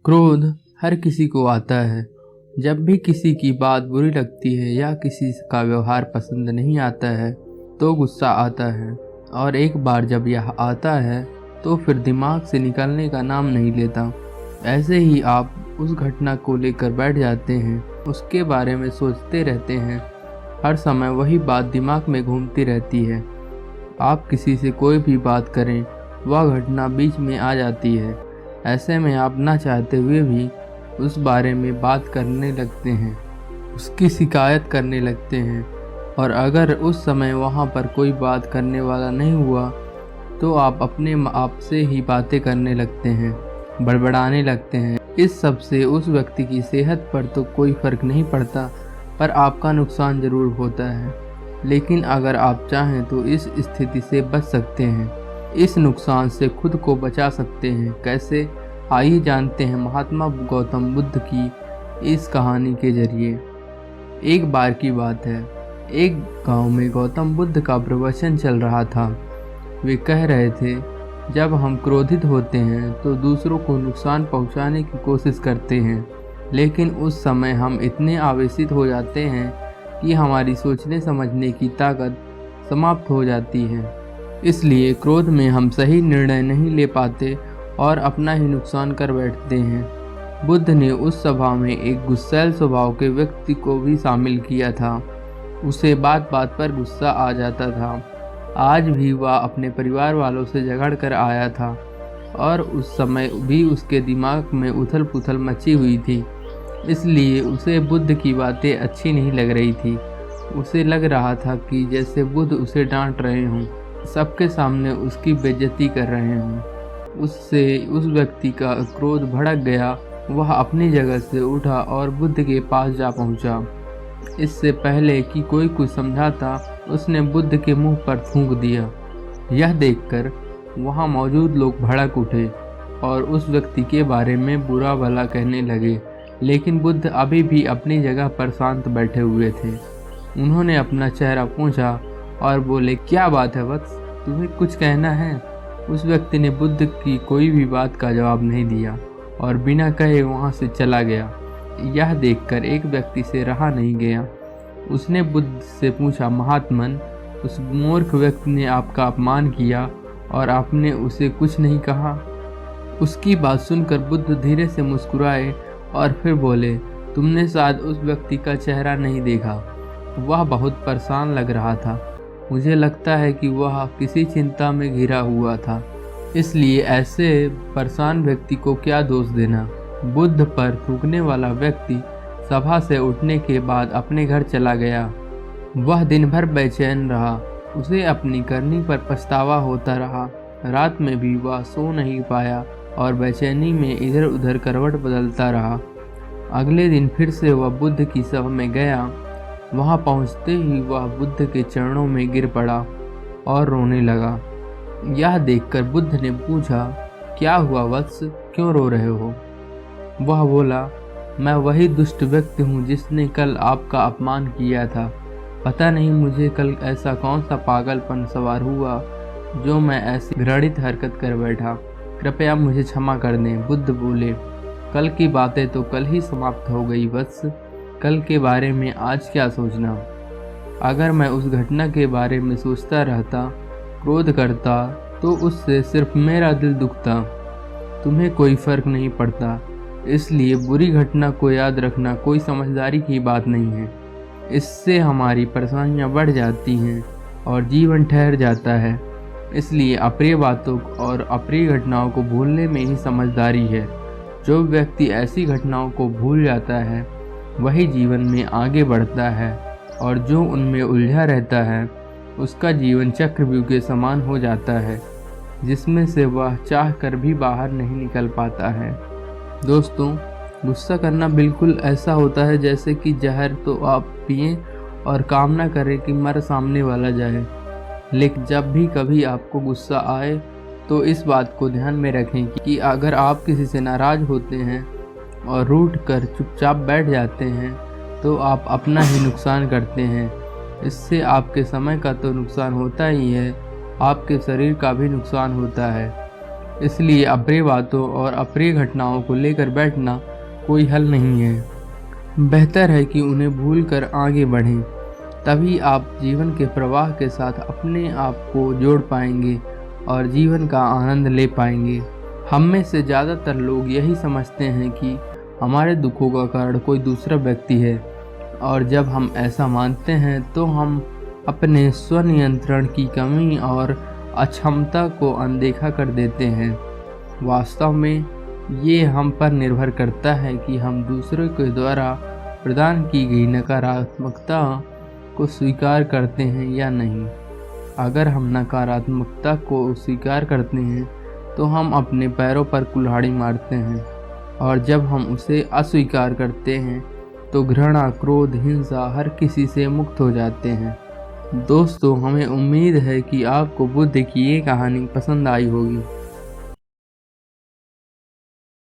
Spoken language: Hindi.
क्रोध हर किसी को आता है। जब भी किसी की बात बुरी लगती है या किसी का व्यवहार पसंद नहीं आता है तो गुस्सा आता है, और एक बार जब यह आता है तो फिर दिमाग से निकलने का नाम नहीं लेता। ऐसे ही आप उस घटना को लेकर बैठ जाते हैं, उसके बारे में सोचते रहते हैं, हर समय वही बात दिमाग में घूमती रहती है। आप किसी से कोई भी बात करें, वह घटना बीच में आ जाती है। ऐसे में आप ना चाहते हुए भी उस बारे में बात करने लगते हैं, उसकी शिकायत करने लगते हैं, और अगर उस समय वहाँ पर कोई बात करने वाला नहीं हुआ तो आप अपने आप से ही बातें करने लगते हैं, बड़बड़ाने लगते हैं। इस सब से उस व्यक्ति की सेहत पर तो कोई फ़र्क नहीं पड़ता, पर आपका नुकसान ज़रूर होता है। लेकिन अगर आप चाहें तो इस स्थिति से बच सकते हैं, इस नुकसान से खुद को बचा सकते हैं। कैसे, आइए जानते हैं महात्मा गौतम बुद्ध की इस कहानी के जरिए। एक बार की बात है, एक गांव में गौतम बुद्ध का प्रवचन चल रहा था। वे कह रहे थे, जब हम क्रोधित होते हैं तो दूसरों को नुकसान पहुंचाने की कोशिश करते हैं, लेकिन उस समय हम इतने आवेशित हो जाते हैं कि हमारी सोचने समझने की ताकत समाप्त हो जाती है। इसलिए क्रोध में हम सही निर्णय नहीं ले पाते और अपना ही नुकसान कर बैठते हैं। बुद्ध ने उस सभा में एक गुस्सैल स्वभाव के व्यक्ति को भी शामिल किया था। उसे बात बात पर गुस्सा आ जाता था। आज भी वह अपने परिवार वालों से झगड़ कर आया था और उस समय भी उसके दिमाग में उथल पुथल मची हुई थी। इसलिए उसे बुद्ध की बातें अच्छी नहीं लग रही थी। उसे लग रहा था कि जैसे बुद्ध उसे डांट रहे हों, सबके सामने उसकी बेइज्जती कर रहे हों। उससे उस व्यक्ति का क्रोध भड़क गया। वह अपनी जगह से उठा और बुद्ध के पास जा पहुंचा। इससे पहले कि कोई कुछ समझाता, उसने बुद्ध के मुंह पर थूक दिया। यह देखकर वहां मौजूद लोग भड़क उठे और उस व्यक्ति के बारे में बुरा भला कहने लगे, लेकिन बुद्ध अभी भी अपनी जगह पर शांत बैठे हुए थे। उन्होंने अपना चेहरा पोंछा और बोले, क्या बात है वत्स, तुम्हें कुछ कहना है? उस व्यक्ति ने बुद्ध की कोई भी बात का जवाब नहीं दिया और बिना कहे वहां से चला गया। यह देखकर एक व्यक्ति से रहा नहीं गया। उसने बुद्ध से पूछा, महात्मन, उस मूर्ख व्यक्ति ने आपका अपमान किया और आपने उसे कुछ नहीं कहा? उसकी बात सुनकर बुद्ध धीरे से मुस्कुराए और फिर बोले, तुमने शायद उस व्यक्ति का चेहरा नहीं देखा। वह बहुत परेशान लग रहा था। मुझे लगता है कि वह किसी चिंता में घिरा हुआ था, इसलिए ऐसे परेशान व्यक्ति को क्या दोष देना। बुद्ध पर थूकने वाला व्यक्ति सभा से उठने के बाद अपने घर चला गया। वह दिन भर बेचैन रहा। उसे अपनी करनी पर पछतावा होता रहा। रात में भी वह सो नहीं पाया और बेचैनी में इधर उधर करवट बदलता रहा। अगले दिन फिर से वह बुद्ध की सभा में गया। वहां पहुंचते ही वह बुद्ध के चरणों में गिर पड़ा और रोने लगा। यह देखकर बुद्ध ने पूछा, क्या हुआ वत्स, क्यों रो रहे हो? वह बोला, मैं वही दुष्ट व्यक्ति हूँ जिसने कल आपका अपमान किया था। पता नहीं मुझे कल ऐसा कौन सा पागलपन सवार हुआ जो मैं ऐसी घृणित हरकत कर बैठा। कृपया मुझे क्षमा कर दें। बुद्ध बोले, कल की बातें तो कल ही समाप्त हो गई वत्स, कल के बारे में आज क्या सोचना। अगर मैं उस घटना के बारे में सोचता रहता, क्रोध करता, तो उससे सिर्फ मेरा दिल दुखता। तुम्हें कोई फर्क नहीं पड़ता, इसलिए बुरी घटना को याद रखना कोई समझदारी की बात नहीं है। इससे हमारी परेशानियां बढ़ जाती हैं और जीवन ठहर जाता है। इसलिए अप्रिय बातों और अप्रिय घटनाओं को भूलने में ही समझदारी है। जो व्यक्ति ऐसी घटनाओं को भूल जाता है वही जीवन में आगे बढ़ता है, और जो उनमें उलझा रहता है उसका जीवन चक्रव्यूह के समान हो जाता है, जिसमें से वह चाह कर भी बाहर नहीं निकल पाता है। दोस्तों, गुस्सा करना बिल्कुल ऐसा होता है जैसे कि जहर तो आप पिएं और कामना करें कि मर सामने वाला जाए। लेकिन जब भी कभी आपको गुस्सा आए तो इस बात को ध्यान में रखें कि अगर आप किसी से नाराज़ होते हैं और रूठ कर चुपचाप बैठ जाते हैं तो आप अपना ही नुकसान करते हैं। इससे आपके समय का तो नुकसान होता ही है, आपके शरीर का भी नुकसान होता है। इसलिए अप्रिय बातों और अप्रिय घटनाओं को लेकर बैठना कोई हल नहीं है। बेहतर है कि उन्हें भूलकर आगे बढ़ें। तभी आप जीवन के प्रवाह के साथ अपने आप को जोड़ पाएंगे और जीवन का आनंद ले पाएंगे। हम में से ज़्यादातर लोग यही समझते हैं कि हमारे दुखों का कारण कोई दूसरा व्यक्ति है, और जब हम ऐसा मानते हैं तो हम अपने स्वनियंत्रण की कमी और अक्षमता को अनदेखा कर देते हैं। वास्तव में ये हम पर निर्भर करता है कि हम दूसरों के द्वारा प्रदान की गई नकारात्मकता को स्वीकार करते हैं या नहीं। अगर हम नकारात्मकता को स्वीकार करते हैं तो हम अपने पैरों पर कुल्हाड़ी मारते हैं, और जब हम उसे अस्वीकार करते हैं तो घृणा, क्रोध, हिंसा हर किसी से मुक्त हो जाते हैं। दोस्तों, हमें उम्मीद है कि आपको बुद्ध की ये कहानी पसंद आई होगी।